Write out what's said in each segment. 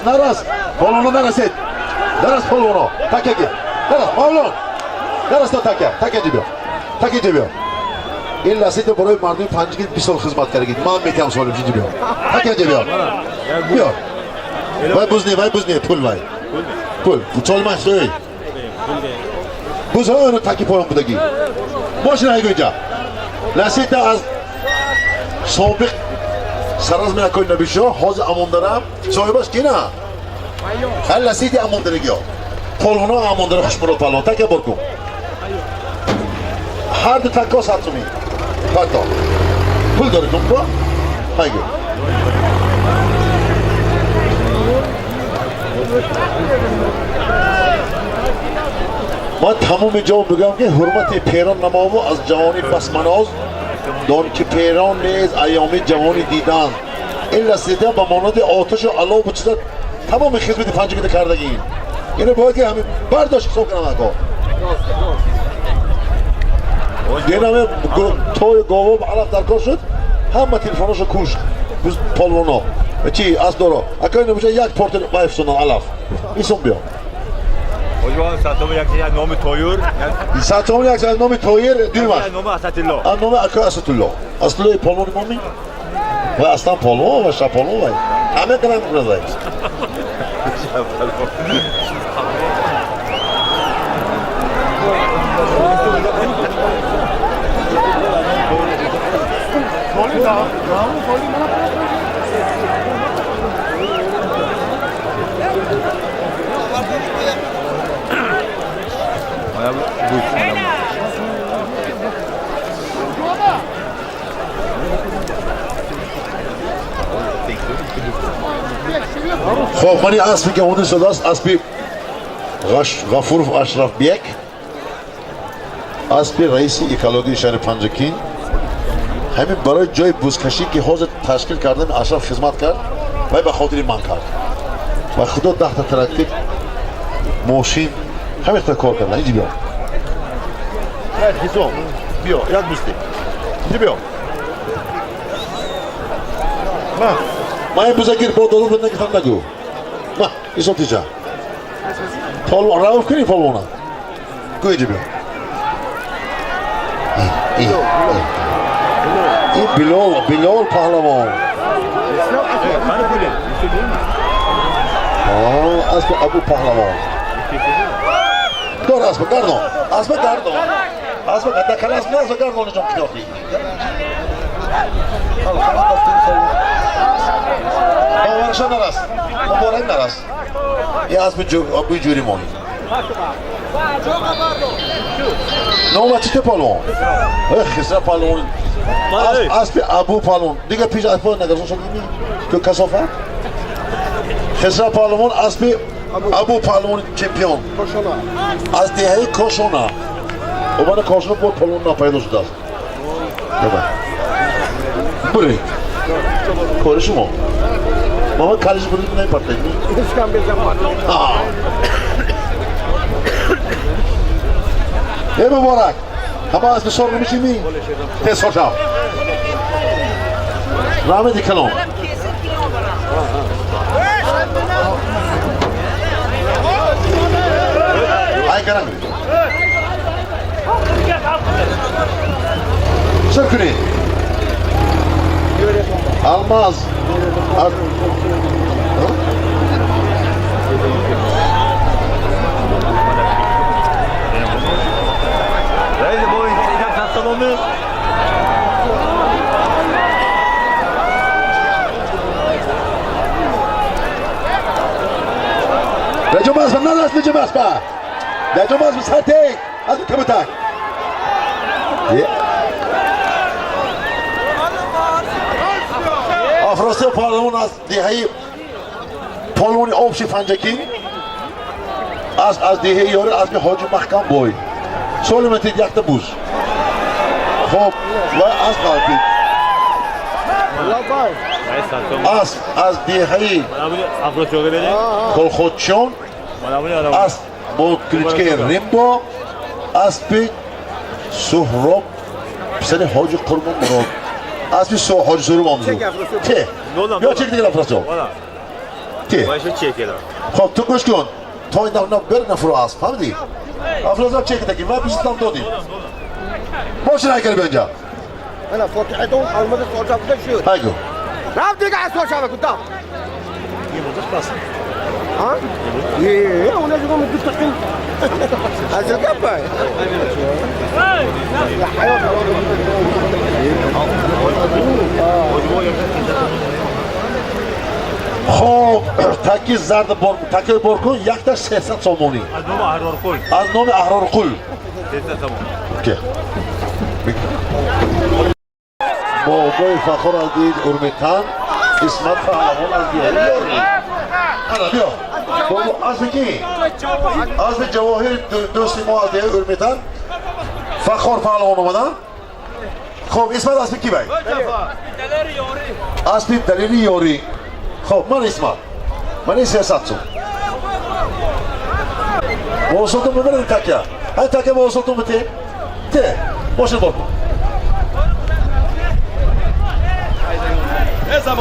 naraz. Polvonu narasit. Naraz polvonu. Takaga. Naraz polvon. Naraz to taka jibiyor. Taka jibiyor. İlla seni buraya mardı pancıgın bir sol hizmetkara git. Man metam sorup jibiyor. Taka jibiyor. Yok. Vay buz ne pul vay. Pul. Bu çolmak söy. Bu sonra taki polvon budagi. Boşuna aygoyca. Lasita az sobiq saraz mena ko'yna bisho hozir amondaram soybash kina halla sidi amondariga polvonu amondara xushmurod palvon taka borku har du takko satumi takko pul dori tumbo haygo من تمام جواب بگم که حرمت پیران نماو از جوانی پس مناز دان که پیران نیز ایامی جوانی دیدن این رسیده به مانند آتش و علاو و چیزا تمام خدمت پنجگیده کردگی اینو باید که همین برداشت حساب کنم اکا دیگه همه توی گاوا به علف درکار شد همه تلفوناشو کشت بز پالوانا چی از دارا اکا اینو بشه یک پارت بایف سنن علف ایسون بیا Hocam satımı yaklaşan nomi toyur. Satımı yaklaşan nomi toyur değil mi? Nomi Asatullah. Nomi Asatullah. Aslı polvon nomi. Ve aslan polvon ve şapolvon var. Hemen kadar buradayız. خب من اسبی که اون شده است اسبی غفور اشرف بیک اسبی رئیس اکولوژی شهر پنجکین همین برای جای بزکشی که حوض تشکیل کردن اشرف خدمت کرد و به خاطر من کرد و خدا 10 تا تراکتور ماشین همین تا کار کردن اینجا بیا حسام بیا یک بستی اینجا بیا ما این بزرگیر با دادو بدن که هم نگو ما ایسان تیجا پالوان راوف کنی پالوانا گو اینجا بیا این بلال پهلوان اسب ابو پهلوان دور اسب گردون اسب دکل اسب نه گردون نجام کتافی باورشان نراست باورم نراست یه اسب ابو جوری مانی نوما چیته پالوان خسرا پالوان اسب ابو پالوان دیگه پیش اسب نگرسون شدی که کسافت خسرا پالوان اسب ابو پالوان چمپیون از دهه کوشونا و من کوشونا بود پالوان نپیدا شده است بله کار شما ما کارش برید نمیپرده ای مبارک همه اسب سرگ میشیمی تست خوشم رحمت کلام ای کرم سر کنید Almaz. Neyse bu insan sattım onu. Recep Asma, naraz Recep Asma. Recep Asma sertek. Az bir kabutak. افراسته پالوان از دهه پالوانی آبشی پنجکی از دهه یاری از به حاج محکم بای سالمتید یک تا بوز خب و از قلبی از دهه کلخودشان از با کلیچکه ریمبا از به سهراب پسر حاج قربان مراد از bir حاج سهراب آمزو چه؟ یا چه دیگه افراسته تی باشه چیه کلا خب تو گوش کن تا این نفر بر نفر است فهمیدی افرازا چک تکی و بیستم دادیم باشه نکردی به اینجا انا فتحتهم المدرسه صار كل شيء هاگو رافض قاعد صار شبك قدام ها ايه ولا جوهم الدكتور هذا القبه خب تکی زرد بار تکی بار کن یک تا 300 سومونی از نوم احرار کل از نام احرار قل 300 تومان اوکی موقع فخر از دید ارمیتان اسمت فهلوان از دیاری انا بیا بابا از بکی از جواهر دوستی ما از دیاری ارمیتان فخر فهلوان اومدن خب اسمت از بکی بای از بی دلیلی یاری خب من اسمت من این 300 سو واسطون ببرین تکیه های تکیه واسطون بتی ته باشید بارکن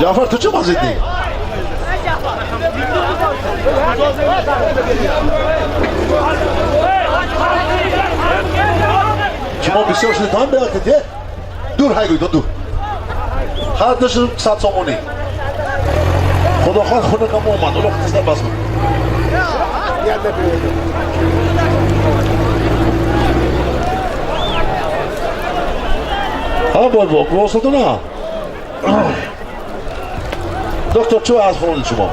جعفر تو چه مزیدی؟ شما بسیار شده تایم بیاد که دور های گوید دور هر داشتون 100 سامونی خدا خواهد خونه کم اومد اولو خطسته بس من ها بای گوستو نه دکتر چه از فرمودید شما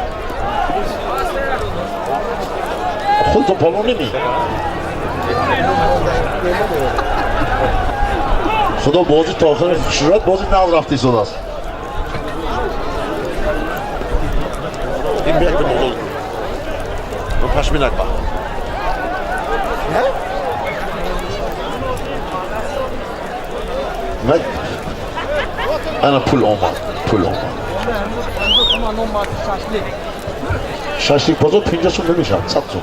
خودتون پالون نمی خدا بازی تا آخر شورت بازی نو رفتی سود است این بیاید موضوع رو پشمی نکبه انا پول اومد شاشلیک بازار 50 سوم نمیشه 100 سوم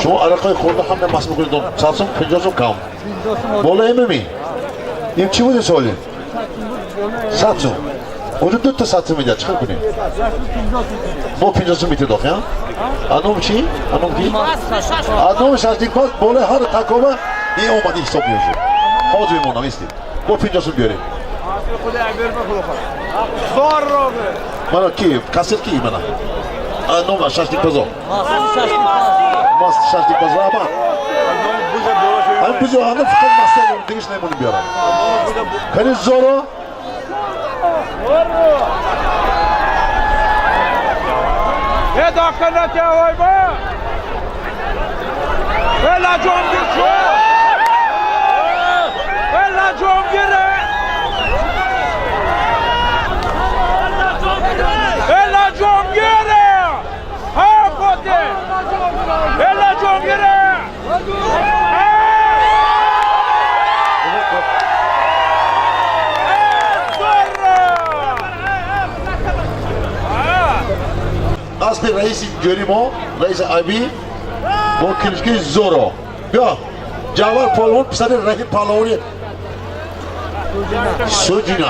شما عرقای خورده همه مصرف کنید 100 سوم 50 سوم کم بالا ایممی این چی بوده سوالی 100 سوم اونجا 2 تا 100 سوم میده چیکار کنیم ما 50 سوم میته داخل انوم چی انوم کی انوم شاشلیک باز بالا هر تکوبه این اومدی حساب میشه حاضر میمونم نیستی با 50 سوم بیاریم مانا کی کاسر کی مانا نو شاشلیک بازار ماست شاشلیک بازار اما هم بوجه هم فقط ماست دیگه نمیمونیم بیارم خیلی زورا یه داخل نکه وای با بلا جونگیر شو بلا جونگیره بلا جونگیره ها خودی بلا جونگیره اصل رئیس جوری ما رئیس آبی با کلیشکی زورا بیا جوار پالون پسر رهی پالونی سوجینا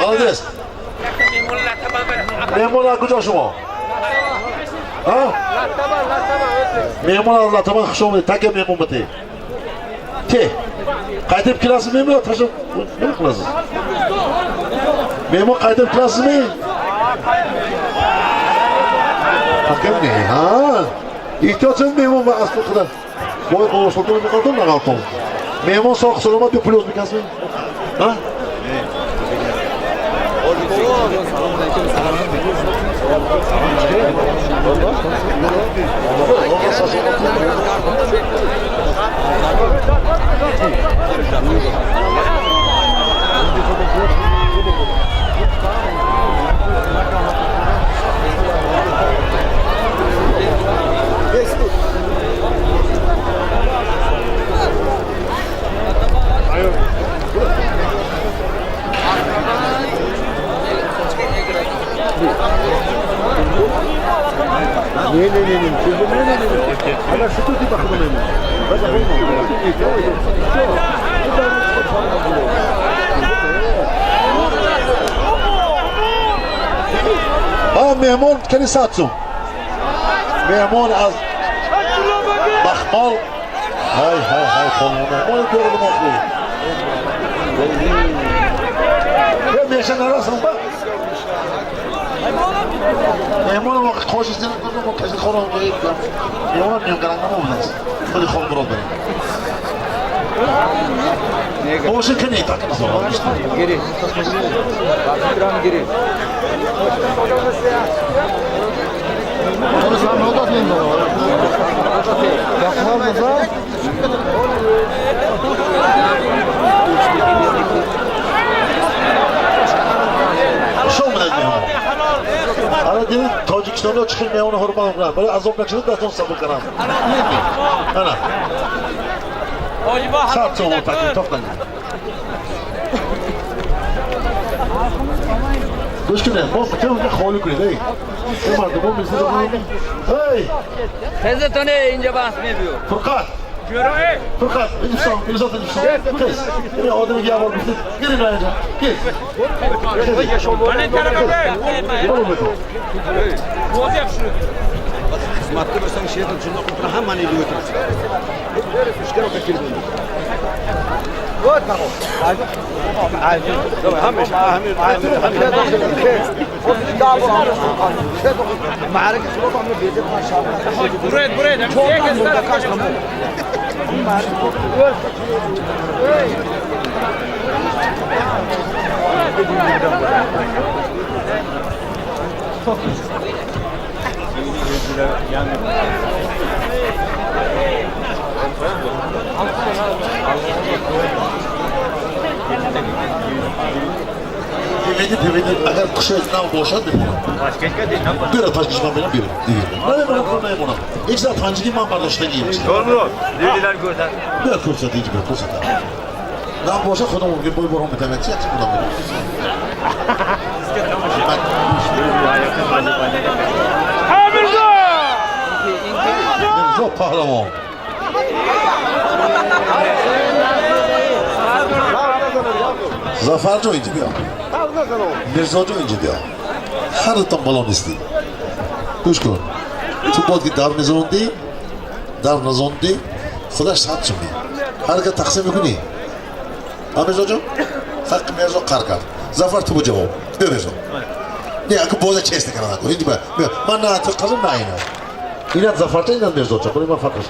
مالدست میمون کجا شما ها میمون لطمه شما تک میمون بده تی قایدم کلاس میمون تاشو کلاس میمون قایدم کلاس می حکم نه ها ایتاچن میمون با اصل خدا باید با سلطان میکردم نگاه میمون ساخت سلامت به پلیس میکسیم ها مهمون کلی 100 سوم مهمون از بخمال های خانونه مهمون دور مخلو میشه نرسم با مهمون ما خوش است ما کسی خورم باید مهمون میام کنم نمونست خودی خود برود بریم باشه که نیت اکنه سوال گیری درام گیری شو من مهمون الان دیدید تاجیکستان ها چخیل مهمون حرمان کنن برای عذاب نکشید دستان صبر کنم نه 100 سوم تاکی توف کنید گوش کنه ما بکنم اونجا خالی کنید ای مردم ها میزید رو کنید ای تزتونه اینجا بحث میبیو فرقات جرأه فرقات اینجا اینجا کس این آدمی که اول بسید گیری نه اینجا کس من این طرف برو بکن موضوع شروع خدمتگار باشن شیعه جنوب کنتر هم منی لیوت مشکل رو بکیر بودیم بود بخو همش معرکه شروع کنم بیده برید هم یک استرس ببینید اگر کشت نام باشد بمونم بیره تاجیکش من برم بیره نمیمونم یک ساعت پنجگی من برداشتگیم Doğru. Dediler göster. بیا کرسد اینجا بیا کرسد نام باشد خودم ممکن بای برام بتمن چی هستی بودم Hamilton! مرزا پهلوان زفر جو اینجا بیا مرزا جو اینجا بیا هر تام بالا نیستی گوش کن تو باید که در نزوندی در نزوندی خودش 100 سومی هر که تقسیم میکنی مرزا جو حق مرزا قر کرد زفر تو با جواب بیا مرزا نه اگه بوده چیست کنه نکن اینجا بیا من نه تو قزم نه اینه اینه زفر تا اینه مرزا جو برای من فرقش